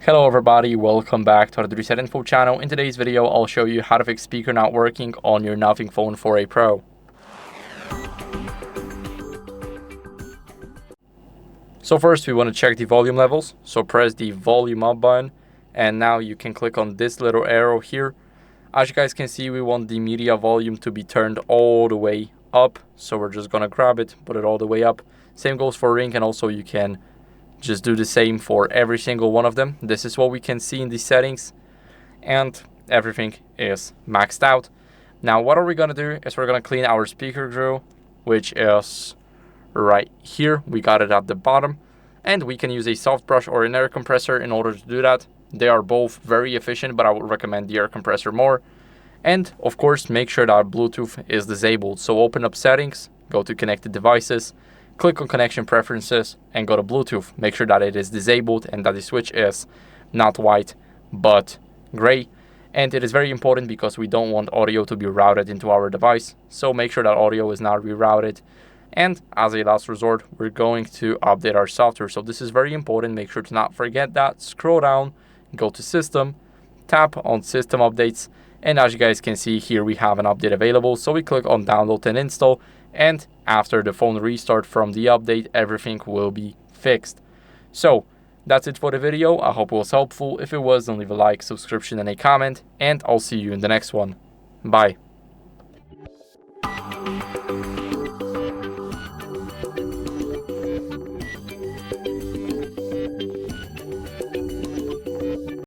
Hello everybody, welcome back to the HardReset.Info channel. In today's video, I'll show you how to fix speaker not working on your Nothing Phone 4a Pro. So first we want to check the volume levels. So press the volume up button and now you can click on this little arrow here. As you guys can see, we want the media volume to be turned all the way up. So we're just going to grab it, put it all the way up. Same goes for ring, and also you can just do the same for every single one of them. This is what we can see in the settings, and everything is maxed out. Now what are we going to do is we're going to clean our speaker grill, which is right here. We got it at the bottom, and we can use a soft brush or an air compressor in order to do that. They are both very efficient, but I would recommend the air compressor more. And of course, make sure that Bluetooth is disabled. So open up settings, go to connected devices, click on connection preferences and go to Bluetooth. Make sure that it is disabled and that the switch is not white but gray. And it is very important because we don't want audio to be routed into our device. So make sure that audio is not rerouted. And as a last resort, we're going to update our software. So this is very important. Make sure to not forget that. Scroll down, go to System, tap on System Updates. And as you guys can see here, we have an update available. So we click on Download and Install. And after the phone restart from the update, everything will be fixed. So that's it for the video. I hope it was helpful. If it was, then leave a like, subscription, and a comment. And I'll see you in the next one. Bye.